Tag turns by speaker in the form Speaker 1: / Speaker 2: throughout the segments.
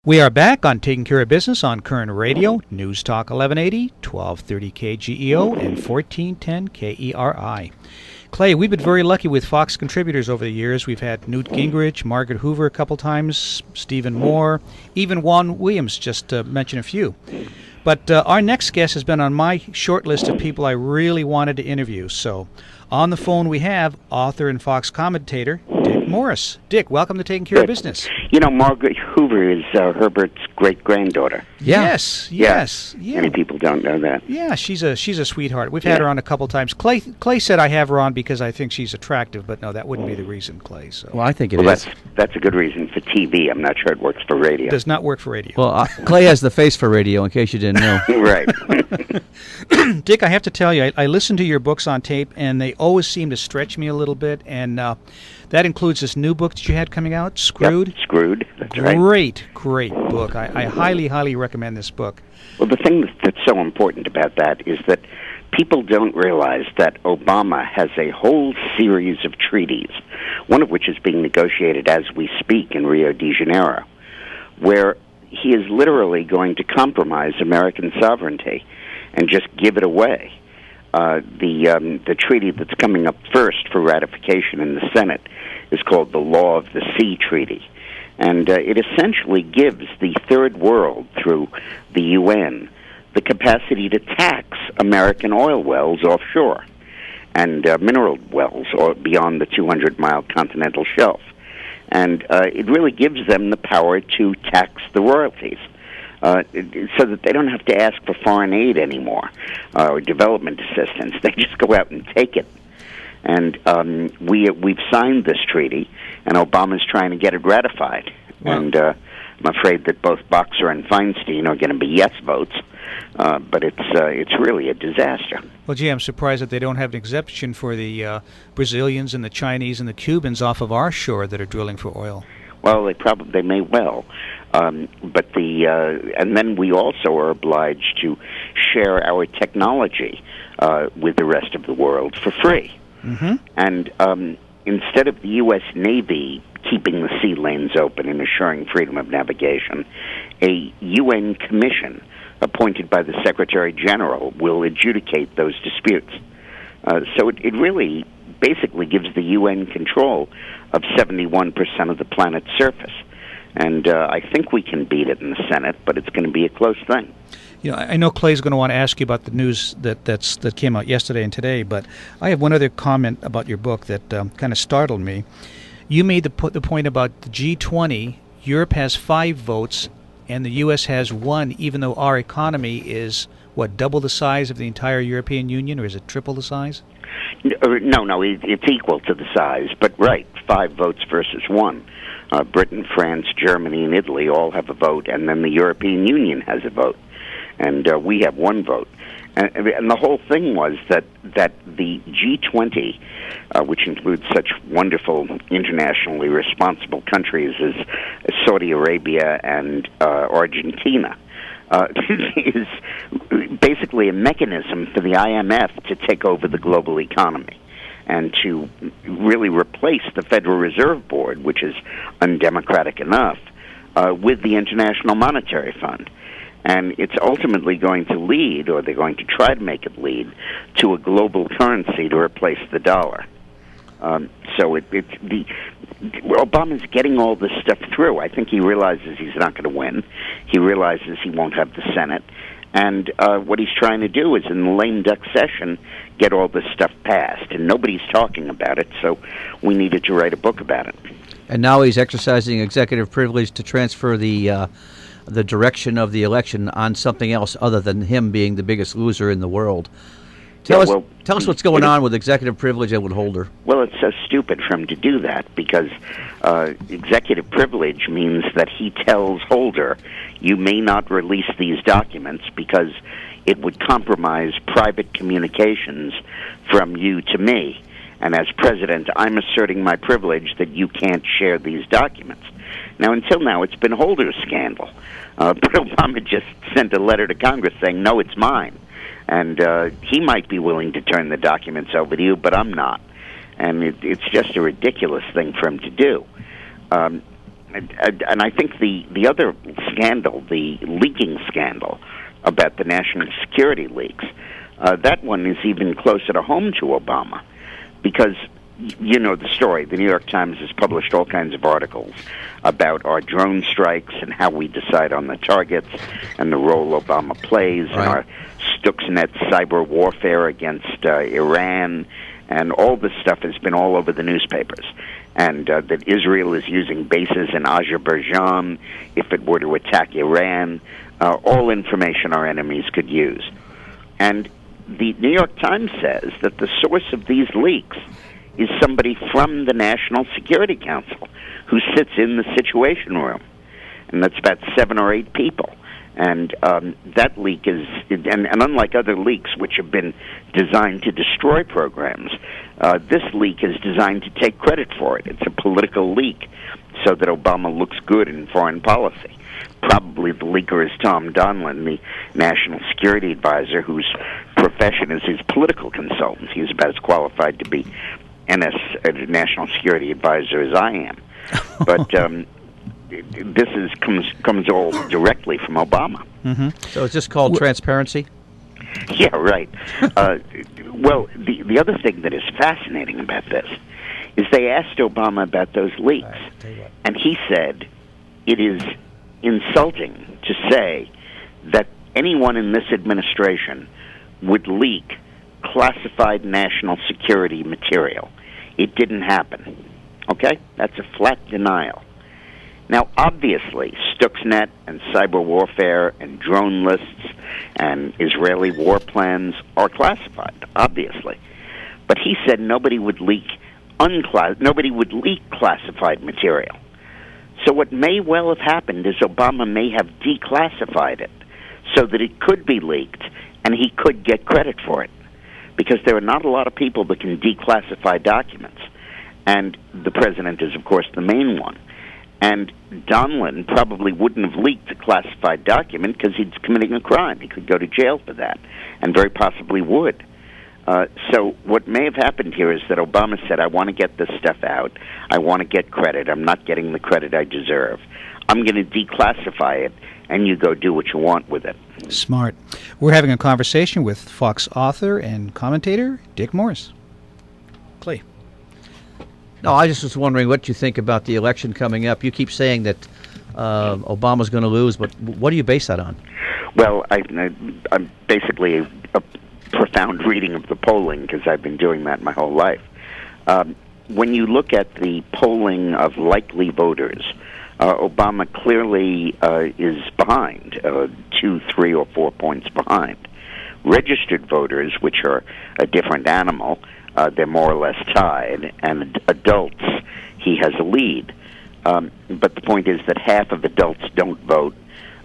Speaker 1: We are back on Taking Care of Business on Kern Radio, News Talk 1180, 1230 KGEO, and 1410 KERI. Clay, we've been very lucky with Fox contributors over the years. We've had Newt Gingrich, Margaret Hoover a couple times, Stephen Moore, even Juan Williams, just to mention a few. But our next guest has been on my short list of people I really wanted to interview. So on the phone we have author and Fox commentator, Dick Morris. Dick, welcome to Taking Care of Business.
Speaker 2: You know, Margaret Hoover is Herbert's great-granddaughter.
Speaker 1: Yeah. Yes.
Speaker 2: Yeah. Many people don't know that.
Speaker 1: Yeah, she's a sweetheart. We've had her on a couple times. Clay said I have her on because I think she's attractive, but no, that wouldn't be the reason, Clay. So.
Speaker 3: Well, I think it is.
Speaker 2: That's a good reason for TV. I'm not sure it works for radio.
Speaker 1: Does not work for radio.
Speaker 3: Well, Clay has the face for radio, in case you didn't know.
Speaker 2: Right.
Speaker 1: Dick, I have to tell you, I listen to your books on tape, and they always seem to stretch me a little bit, and that includes this new book that you had coming out, Screwed.
Speaker 2: Yep, Screwed, that's right.
Speaker 1: Great book. I highly recommend this book.
Speaker 2: Well, the thing that's so important about that is that people don't realize that Obama has a whole series of treaties, one of which is being negotiated as we speak in Rio de Janeiro, where he is literally going to compromise American sovereignty and just give it away. The treaty that's coming up first for ratification in the Senate is called the Law of the Sea Treaty. And it essentially gives the Third World, through the UN, the capacity to tax American oil wells offshore and mineral wells beyond the 200-mile continental shelf. And it really gives them the power to tax the royalties so that they don't have to ask for foreign aid anymore or development assistance. They just go out and take it. And we've signed this treaty, and Obama's trying to get it ratified. Wow. And I'm afraid that both Boxer and Feinstein are going to be yes votes, but it's really a disaster.
Speaker 1: Well, gee, I'm surprised that they don't have an exemption for the Brazilians and the Chinese and the Cubans off of our shore that are drilling for oil.
Speaker 2: Well, they may well, but and then we also are obliged to share our technology with the rest of the world for free.
Speaker 1: Mm-hmm.
Speaker 2: And instead of the U.S. Navy keeping the sea lanes open and assuring freedom of navigation, a UN commission appointed by the Secretary General will adjudicate those disputes. So it really basically gives the UN control of 71% of the planet's surface. And I think we can beat it in the Senate, but it's going to be a close thing.
Speaker 1: You know, I know Clay's going to want to ask you about the news that came out yesterday and today, but I have one other comment about your book that kind of startled me. You made the point about the G20. Europe has 5 votes, and the U.S. has 1, even though our economy is, double the size of the entire European Union, or is it triple the size?
Speaker 2: No, it's equal to the size, but right, 5 votes versus 1. Britain, France, Germany, and Italy all have a vote, and then the European Union has a vote. And we have 1 vote. And the whole thing was that the G20, which includes such wonderful internationally responsible countries as Saudi Arabia and Argentina, is basically a mechanism for the IMF to take over the global economy and to really replace the Federal Reserve Board, which is undemocratic enough, with the International Monetary Fund. And it's ultimately going to lead, or they're going to try to make it lead, to a global currency to replace the dollar. So Obama's getting all this stuff through. I think he realizes he's not going to win. He realizes he won't have the Senate. And what he's trying to do is, in the lame duck session, get all this stuff passed. And nobody's talking about it, so we needed to write a book about it.
Speaker 3: And now he's exercising executive privilege to transfer the direction of the election on something else other than him being the biggest loser in the world. Tell us what's going on with executive privilege and with Holder.
Speaker 2: Well, it's so stupid for him to do that because executive privilege means that he tells Holder, you may not release these documents because it would compromise private communications from you to me. And as president, I'm asserting my privilege that you can't share these documents. Now, until now, it's been Holder's scandal. But Obama just sent a letter to Congress saying, no, it's mine. And he might be willing to turn the documents over to you, but I'm not. And it's just a ridiculous thing for him to do. and I think the other scandal, the leaking scandal about the national security leaks, that one is even closer to home to Obama, because you know the story. The New York Times has published all kinds of articles about our drone strikes and how we decide on the targets and the role Obama plays in our Stuxnet cyber warfare against Iran, and all this stuff has been all over the newspapers. And that Israel is using bases in Azerbaijan if it were to attack Iran, all information our enemies could use. And the New York Times says that the source of these leaks is somebody from the National Security Council who sits in the Situation Room. And that's about 7 or 8 people. And that leak is, and unlike other leaks which have been designed to destroy programs, this leak is designed to take credit for it. It's a political leak so that Obama looks good in foreign policy. Probably the leaker is Tom Donilon, the National Security Advisor, whose profession is his political consultant. He's about as qualified to be National Security Advisor as I am. But this comes all directly from Obama.
Speaker 3: Mm-hmm. So it's just called transparency?
Speaker 2: Yeah, right. Well, the other thing that is fascinating about this is they asked Obama about those leaks, and he said it is insulting to say that anyone in this administration would leak classified national security material. It didn't happen. Okay? That's a flat denial. Now, obviously, Stuxnet and cyber warfare and drone lists and Israeli war plans are classified, obviously. But he said nobody would leak classified material. So what may well have happened is Obama may have declassified it so that it could be leaked and he could get credit for it, because there are not a lot of people that can declassify documents, and the president is, of course, the main one. And Donilon probably wouldn't have leaked a classified document because he's committing a crime. He could go to jail for that, and very possibly would. So what may have happened here is that Obama said, I want to get this stuff out. I want to get credit. I'm not getting the credit I deserve. I'm going to declassify it, and you go do what you want with it.
Speaker 1: Smart. We're having a conversation with Fox author and commentator Dick Morris. Clay.
Speaker 3: No, I just was wondering what you think about the election coming up. You keep saying that Obama's going to lose, but what do you base that on?
Speaker 2: Well, I'm basically a profound reading of the polling, because I've been doing that my whole life. When you look at the polling of likely voters, Obama clearly is behind, 2, 3, or 4 points behind. Registered voters, which are a different animal, they're more or less tied, and adults, he has a lead. But the point is that half of adults don't vote,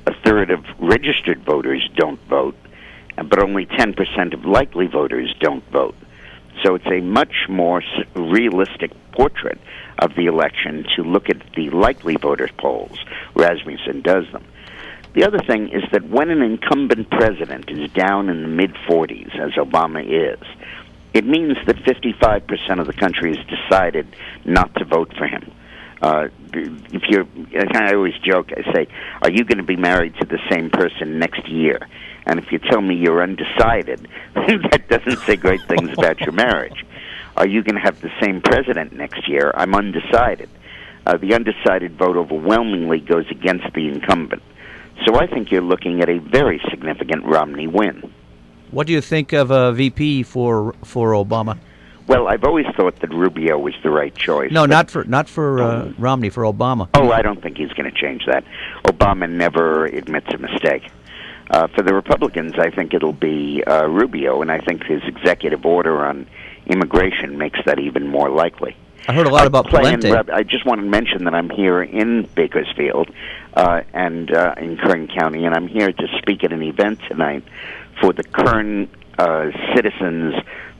Speaker 2: a third of registered voters don't vote, but only 10% of likely voters don't vote. So it's a much more realistic portrait of the election to look at the likely voter polls. Rasmussen does them. The other thing is that when an incumbent president is down in the mid-40s, as Obama is, it means that 55% of the country has decided not to vote for him. If you're, I always joke, I say, are you going to be married to the same person next year? And if you tell me you're undecided, that doesn't say great things about your marriage. Are you going to have the same president next year? I'm undecided. The undecided vote overwhelmingly goes against the incumbent. So I think you're looking at a very significant Romney win.
Speaker 3: What do you think of a VP for Obama?
Speaker 2: Well, I've always thought that Rubio was the right choice.
Speaker 3: No, not for Romney, for Obama.
Speaker 2: Oh, I don't think he's going to change that. Obama never admits a mistake. For the Republicans, I think it'll be Rubio, and I think his executive order on immigration makes that even more likely.
Speaker 3: I heard a lot about Palente.
Speaker 2: I just want to mention that I'm here in Bakersfield and in Kern County, and I'm here to speak at an event tonight for the Kern Citizens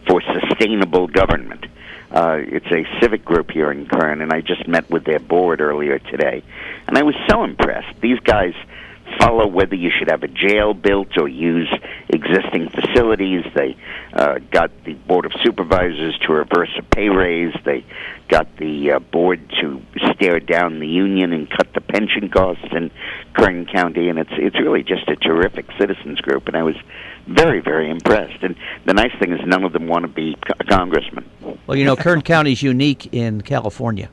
Speaker 2: for Sustainable Government. It's a civic group here in Kern, and I just met with their board earlier today. And I was so impressed. These guys follow whether you should have a jail built or use existing facilities. They got the Board of Supervisors to reverse a pay raise. They got the board to stare down the union and cut the pension costs in Kern County, and it's really just a terrific citizens group, and I was very, very impressed. And the nice thing is none of them want to be a congressman.
Speaker 3: Well, Kern County is unique in California.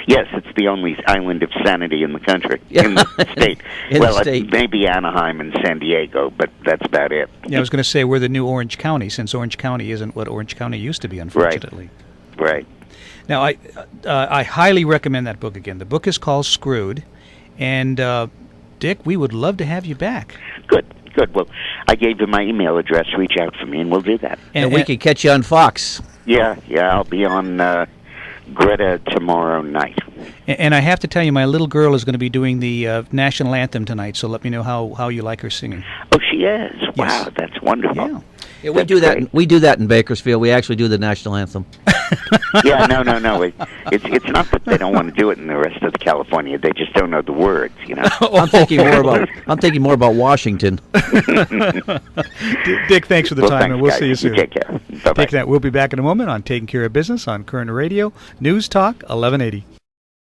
Speaker 2: Yes, it's the only island of sanity in the country, in the state.
Speaker 3: The state.
Speaker 2: Maybe Anaheim and San Diego, but that's about it.
Speaker 1: Yeah, I was going to say we're the new Orange County, since Orange County isn't what Orange County used to be, unfortunately.
Speaker 2: Right.
Speaker 1: Now, I highly recommend that book again. The book is called Screwed, and Dick, we would love to have you back.
Speaker 2: Good. Well, I gave you my email address. Reach out for me, and we'll do that.
Speaker 3: And we can catch you on Fox.
Speaker 2: Yeah, I'll be on Greta tomorrow night.
Speaker 1: And I have to tell you, my little girl is going to be doing the national anthem tonight, so let me know how you like her singing.
Speaker 2: Oh, she is?
Speaker 1: Yes.
Speaker 2: Wow, that's wonderful.
Speaker 1: Yeah.
Speaker 3: Yeah, we do that. We do that in Bakersfield. We actually do the national anthem.
Speaker 2: Yeah, no. It's not that they don't want to do it in the rest of California. They just don't know the words.
Speaker 3: I'm thinking more about Washington.
Speaker 1: Dick, thanks for the time,
Speaker 2: thanks,
Speaker 1: and we'll
Speaker 2: guys.
Speaker 1: see you soon.
Speaker 2: Take care. Bye-bye.
Speaker 1: Take that. We'll be back in a moment on Taking Care of Business on Koerner Radio, News Talk 1180.